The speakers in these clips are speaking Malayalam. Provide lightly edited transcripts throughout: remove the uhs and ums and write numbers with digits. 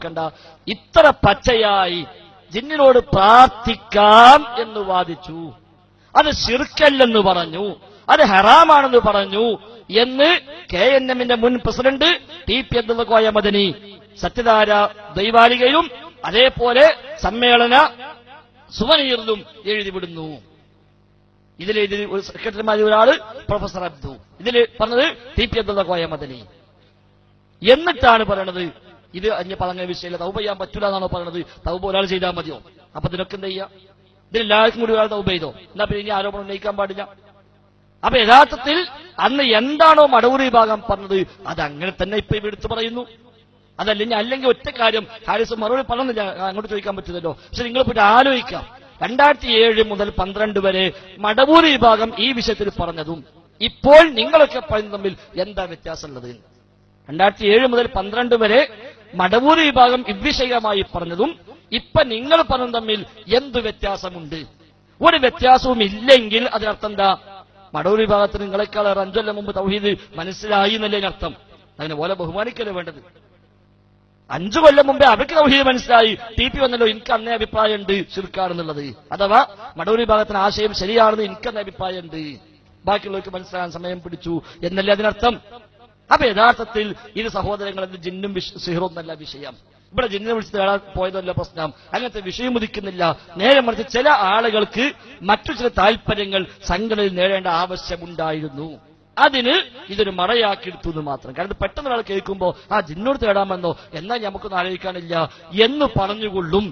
കണ്ട ഇത്ര പച്ചയായി ജിന്നിനോട് പ്രാർത്ഥിക്കാം എന്ന് വാദിച്ചു, അത് ശിർക്കല്ലെന്ന് പറഞ്ഞു, അത് ഹറാമാണെന്ന് പറഞ്ഞു എന്ന് KNM-ന്റെ മുൻ പ്രസിഡന്റ് TP അബ്ദുള്ള കോയ മദനി സത്യധാര ദൈവാലികയിലും അതേപോലെ സമ്മേളന സുവനീറിലും എഴുതിവിടുന്നു. ഇതിലെഴുതി സെക്രട്ടറിമാരിൽ ഒരാള് പ്രൊഫസർ അബ്ദു, ഇതിൽ പറഞ്ഞത് TP അബ്ദുള്ള കോയ മദനി. എന്നിട്ടാണ് പറയണത് ഇത് അന്യ പറഞ്ഞ വിഷയമില്ല, തൗബ ചെയ്യാൻ പറ്റൂല എന്നാണോ പറയണത്? തൗബ ഒരാൾ ചെയ്താൽ മതിയോ? അപ്പൊ ഇതിനൊക്കെ എന്താ ചെയ്യാ? ഇതിലെല്ലാവർക്കും കൂടി ഒരാൾ തൗബ ചെയ്തോ? എന്നാ പിന്നെ ഇനി ആരോപണം ഉന്നയിക്കാൻ പാടില്ല. അപ്പൊ യഥാർത്ഥത്തിൽ അന്ന് എന്താണോ മടവൂർ വിഭാഗം പറഞ്ഞത് അതങ്ങനെ തന്നെ ഇപ്പൊ ഇവ എടുത്തു പറയുന്നു. അതല്ലെങ്കിൽ അല്ലെങ്കിൽ ഒറ്റ കാര്യം ഹാരിസ് മറുപടി പറഞ്ഞില്ല, അങ്ങോട്ട് ചോദിക്കാൻ പറ്റില്ലല്ലോ. പക്ഷെ നിങ്ങൾ പോയിട്ട് ആലോചിക്കാം, 2007 മുതൽ 12 വരെ മടവൂർ വിഭാഗം ഈ വിഷയത്തിൽ പറഞ്ഞതും ഇപ്പോൾ നിങ്ങളൊക്കെ പറയുന്നത് തമ്മിൽ എന്താ വ്യത്യാസമുള്ളത്? 2007 മുതൽ 12 വരെ മടവൂർ വിഭാഗം ഇവിഷയമായി പറഞ്ഞതും ഇപ്പൊ നിങ്ങൾ പറഞ്ഞതും തമ്മിൽ എന്ത് വ്യത്യാസമുണ്ട്? ഒരു വ്യത്യാസവും ഇല്ലെങ്കിൽ അതിനർത്ഥം എന്താ? മടവൂർ വിഭാഗത്തിന് നിങ്ങളെക്കാൾ 5 കൊല്ലം മുമ്പ് തൗഹീദ് മനസ്സിലായി എന്നല്ലേ അർത്ഥം. അതിനെ പോലെ ബഹുമാനിക്കല്ലേ വേണ്ടത്. 5 കൊല്ലം മുമ്പേ അവർക്ക് തൗഹീദ് മനസ്സിലായി, TP വന്നല്ലോ എനിക്ക് അന്നേ അഭിപ്രായമുണ്ട് ശിർക്കാണെന്നുള്ളത്, അഥവാ മടവൂർ വിഭാഗത്തിന് ആശയം ശരിയാണെന്ന് എനിക്കന്നേ അഭിപ്രായമുണ്ട്, ബാക്കിയുള്ളവർക്ക് മനസ്സിലാകാൻ സമയം പിടിച്ചു എന്നല്ലേ അതിനർത്ഥം. അപ്പൊ യഥാർത്ഥത്തിൽ ഇത് സഹോദരങ്ങൾ എന്ത് ജിന്നും സിഹറൊന്നല്ല വിഷയം. ഇവിടെ ജിന്നിനെ വിളിച്ച് തേടാൻ പോയതല്ല പ്രശ്നം. അങ്ങനത്തെ വിഷയം ഉദിക്കുന്നില്ല. നേരെ മറിച്ച് ചില ആളുകൾക്ക് മറ്റു ചില താല്പര്യങ്ങൾ സംഘടനയിൽ നേടേണ്ട ആവശ്യമുണ്ടായിരുന്നു. അതിന് ഇതൊരു മറയാക്കിയെടുത്തു എന്ന് മാത്രം. കാരണം പെട്ടെന്ന് ഒരാൾ കേൾക്കുമ്പോ ആ ജിന്നോട് തേടാമെന്നോ എന്നാൽ നമുക്കൊന്നും ആലോചിക്കാനില്ല എന്ന് പറഞ്ഞുകൊള്ളും.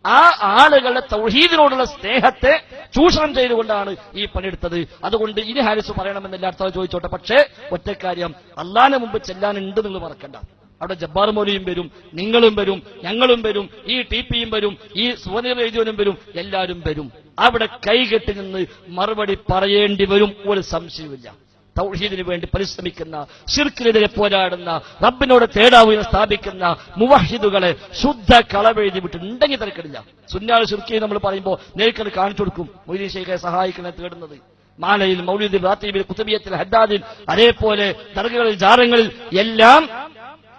ആ ആളുകളുടെ തൗഹീദിനോടുള്ള സ്നേഹത്തെ ചൂഷണം ചെയ്തുകൊണ്ടാണ് ഈ പണിയെടുത്തത്. അതുകൊണ്ട് ഇനി ഹാരിസ് പറയണമെന്നില്ല, അടുത്ത ചോദിച്ചോട്ടെ. പക്ഷേ ഒറ്റക്കാര്യം, അള്ളാഹിന് മുമ്പ് ചെല്ലാനുണ്ട് നിങ്ങൾ മറക്കണ്ട. അവിടെ ജബ്ബാർ മൗലിയും വരും, നിങ്ങളും വരും, ഞങ്ങളും വരും, ഈ TPയും വരും, ഈ സുവനീർ എഴുതിയവനും വരും, എല്ലാവരും വരും. അവിടെ കൈകെട്ടി നിന്ന് മറുപടി പറയേണ്ടി വരും, ഒരു സംശയമില്ല. തൗഹീദിന് വേണ്ടി പരിശ്രമിക്കുന്ന, ശിർക്കിനെതിരെ പോരാടുന്ന, റബ്ബിനോട് തേടാവുന്ന സ്ഥാപിക്കുന്ന മുവഹിദുകളെ ശുദ്ധ കളവെഴുതി വിട്ടുണ്ടെങ്കിൽ തിരക്കിടില്ല. സുന്നാൾ ശിർക്കി നമ്മൾ പറയുമ്പോൾ നേരിട്ട് കാണിച്ചു കൊടുക്കും. മൊയ്തീൻ ശൈഖെ സഹായിക്കണേ തേടുന്നത് മാലയിൽ, മൗലിദിൽ, റാത്തീബിൽ, കുതുബിയത്തിൽ, ഹദ്ദാദിൽ, അതേപോലെ ദർഗകളിൽ, ജാറങ്ങളിൽ എല്ലാം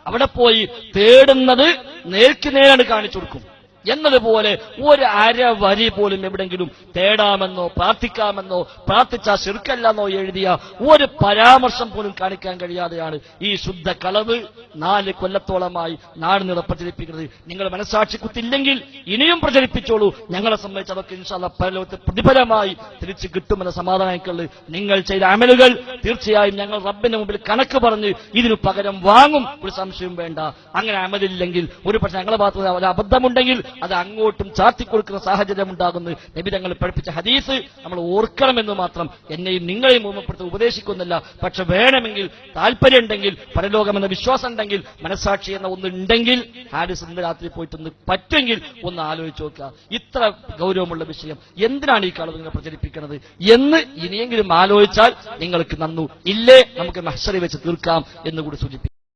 അവിടെ പോയി തേടുന്നത് നേർക്കുനേരാണ് കാണിച്ചു കൊടുക്കും. എന്നതുപോലെ ഒരു അര വരി പോലും എവിടെങ്കിലും തേടാമെന്നോ പ്രാർത്ഥിക്കാമെന്നോ പ്രാർത്ഥിച്ച ശിർക്കല്ലെന്നോ എഴുതിയ ഒരു പരാമർശം പോലും കാണിക്കാൻ കഴിയാതെയാണ് ഈ ശുദ്ധ കളവ് 4 കൊല്ലത്തോളമായി നാട് നീളെ പ്രചരിപ്പിക്കുന്നത്. നിങ്ങൾ മനസ്സാക്ഷി കുത്തില്ലെങ്കിൽ ഇനിയും പ്രചരിപ്പിച്ചോളൂ. ഞങ്ങളെ സംബന്ധിച്ച് അതൊക്കെ ഇൻഷാ അല്ലാഹ് പരലോകത്തെ പ്രതിഫലമായി തിരിച്ചു കിട്ടുമെന്ന സമാധാനിക്കുള്ളൂ. നിങ്ങൾ ചെയ്ത അമലുകൾ തീർച്ചയായും ഞങ്ങൾ റബ്ബിന്റെ മുമ്പിൽ കണക്ക് പറഞ്ഞ് ഇതിനു പകരം വാങ്ങും, ഒരു സംശയവും വേണ്ട. അങ്ങനെ അമലില്ലെങ്കിൽ ഒരു പക്ഷേ ഞങ്ങളെ ഭാഗത്ത് ഒരു അബദ്ധമുണ്ടെങ്കിൽ അത് അങ്ങോട്ടും ചാർത്തിക്കൊടുക്കുന്ന സാഹചര്യം ഉണ്ടാകുന്നു. നബി തങ്ങൾ പഠിപ്പിച്ച ഹദീസ് നമ്മൾ ഓർക്കണമെന്ന് മാത്രം എന്നെയും നിങ്ങളെയും ഓർമ്മപ്പെടുത്തി ഉപദേശിക്കുന്നില്ല. പക്ഷെ വേണമെങ്കിൽ താല്പര്യമുണ്ടെങ്കിൽ, പരലോകമെന്ന വിശ്വാസം ഉണ്ടെങ്കിൽ, മനസ്സാക്ഷി എന്ന ഒന്നുണ്ടെങ്കിൽ ഹാരിസ് ഇന്ന് രാത്രി പോയിട്ടൊന്ന് പറ്റുമെങ്കിൽ ഒന്ന് ആലോചിച്ച് നോക്കുക. ഇത്ര ഗൗരവമുള്ള വിഷയം എന്തിനാണ് ഈ കളവ് നിങ്ങൾ പ്രചരിപ്പിക്കുന്നത് എന്ന് ഇനിയെങ്കിലും ആലോചിച്ചാൽ നിങ്ങൾക്ക് നന്നു. ഇല്ലേ നമുക്ക് മഹ്ശറിൽ വെച്ച് തീർക്കാം എന്നുകൂടി സൂചിപ്പിക്കും.